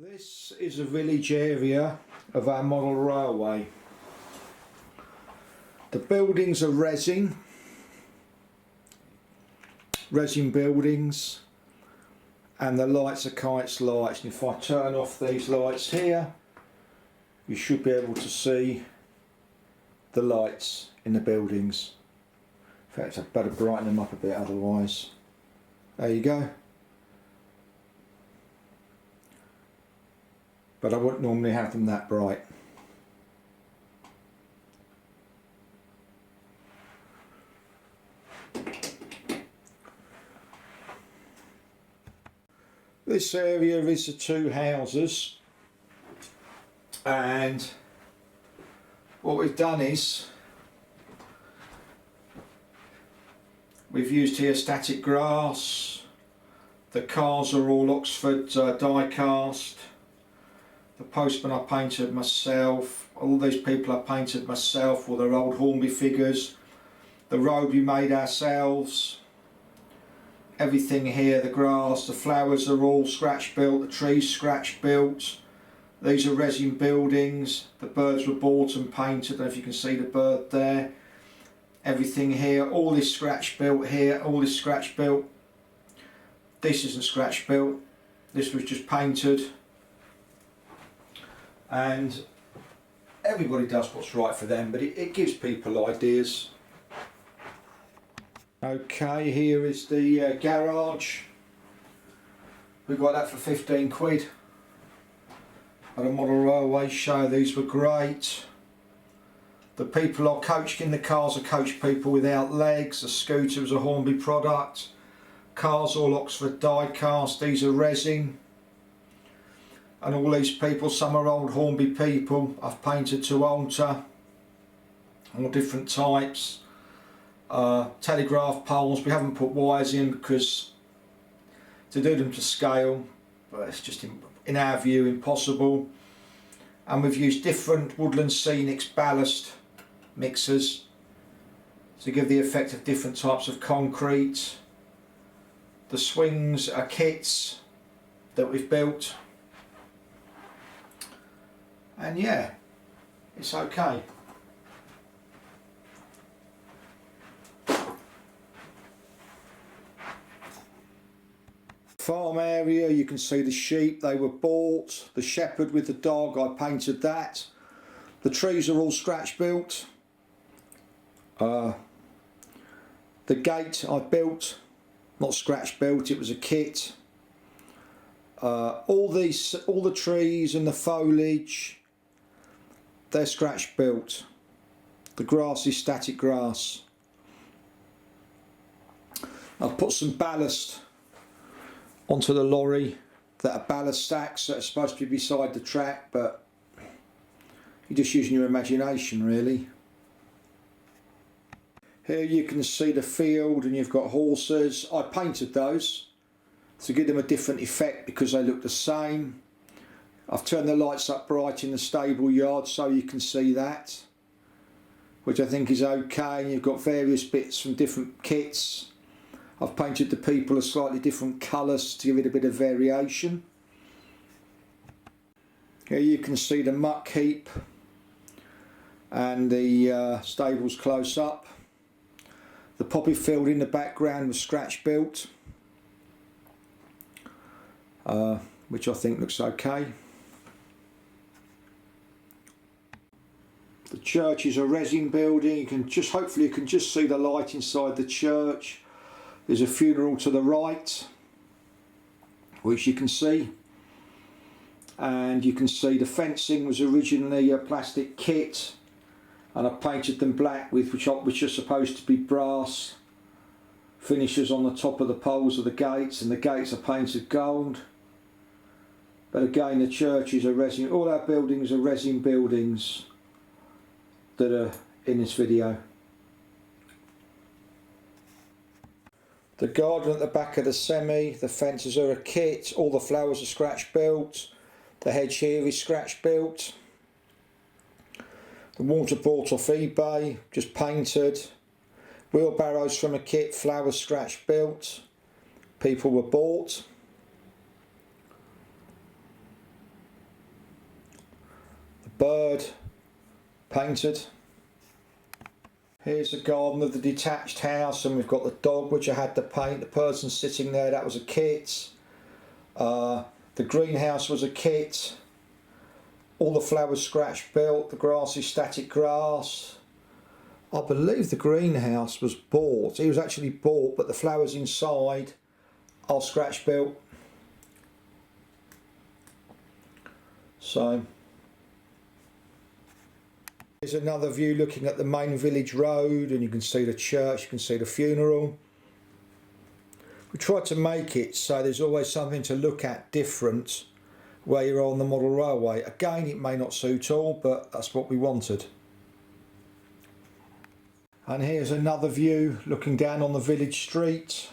This is a village area of our model railway. The buildings are resin buildings, and the lights are kytes lights. And if I turn off these lights here, you should be able to see the lights in the buildings. In fact, I'd better brighten them up a bit, otherwise. There you go. But I wouldn't normally have them that bright. This area is the two houses, and what we've done is we've used here static grass. The cars are all Oxford Diecast. The postman I painted myself. All these people I painted myself, all their old Hornby figures. The road we made ourselves. Everything here, the grass, the flowers are all scratch built, the trees scratch built. These are resin buildings. The birds were bought and painted. I don't know if you can see the bird there. Everything here, all this scratch built here, all this scratch built. This isn't scratch built. This was just painted. And everybody does what's right for them, but it gives people ideas. Okay, here is the garage. We got that for 15 quid at a model railway show. These were great. The people are coached in the cars are coach people without legs. The scooter was a Hornby product. Cars all Oxford Diecast. These are resin. And all these people, some are old Hornby people, I've painted to alter, all different types. Telegraph poles, we haven't put wires in because to do them to scale, but it's just in our view impossible. And we've used different woodland scenics ballast mixers to give the effect of different types of concrete. The swings are kits that we've built. And yeah, it's okay. Farm area, you can see the sheep, they were bought. The shepherd with the dog, I painted that. The trees are all scratch built. The gate I built, not scratch built, it was a kit. All the trees and the foliage, they're scratch built. The grass is static grass. I've put some ballast onto the lorry that are ballast stacks that are supposed to be beside the track, but you're just using your imagination really. Here you can see the field and you've got horses. I painted those to give them a different effect because they look the same. I've turned the lights up bright in the stable yard so you can see that, which I think is okay. You've got various bits from different kits. I've painted the people a slightly different colours to give it a bit of variation. Here you can see the muck heap and the stables close up. The poppy field in the background was scratch built, which I think looks okay. The church is a resin building. You can just, hopefully you can just see the light inside the church. There's a funeral to the right, which you can see. And you can see the fencing was originally a plastic kit. And I painted them black with which are supposed to be brass finishes on the top of the poles of the gates. And the gates are painted gold. But again, the church is a resin. All our buildings are resin buildings that are in this video. The garden at the back of the semi, the fences are a kit, all the flowers are scratch built, the hedge here is scratch built. The water bought off eBay, just painted. Wheelbarrows from a kit, flowers scratch built, people were bought. bird painted. Here's the garden of the detached house, and we've got the dog which I had to paint. The person sitting there, that was a kit. The greenhouse was a kit. All the flowers scratch built. The grass is static grass. I believe the greenhouse was bought. It was actually bought, but the flowers inside are scratch built. So here's another view looking at the main village road, and you can see the church, you can see the funeral. We tried to make it so there's always something to look at different where you're on the model railway. Again, it may not suit all, but that's what we wanted. And here's another view looking down on the village street.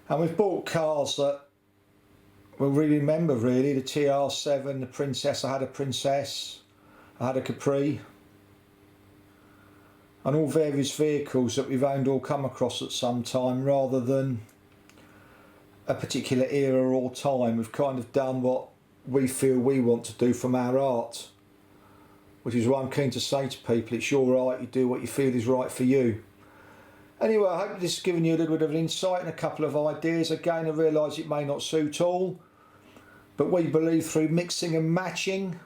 And we've bought cars that we'll really remember, really. The TR7, the Princess. I had a Princess, I had a Capri, and all various vehicles that we've owned or come across at some time, rather than a particular era or time. We've kind of done what we feel we want to do from our art, which is what I'm keen to say to people. It's your right, you do what you feel is right for you. Anyway, I hope this has given you a little bit of an insight and a couple of ideas. Again, I realise it may not suit all, but we believe through mixing and matching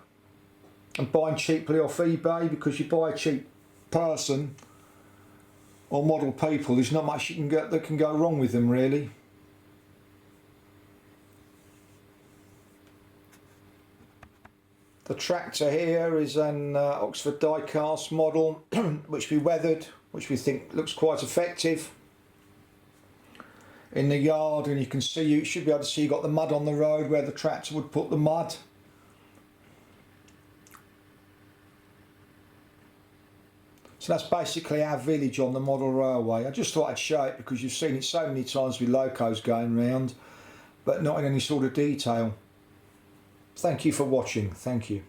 and buying cheaply off eBay, because you buy a cheap person or model people, there's not much you can get that can go wrong with them, really. The tractor here is an Oxford Diecast model which we weathered, which we think looks quite effective in the yard, and you can see, you should be able to see, you got the mud on the road where the tractor would put the mud. So that's basically our village on the model railway. I just thought I'd show it because you've seen it so many times with locos going round, but not in any sort of detail. Thank you for watching. Thank you.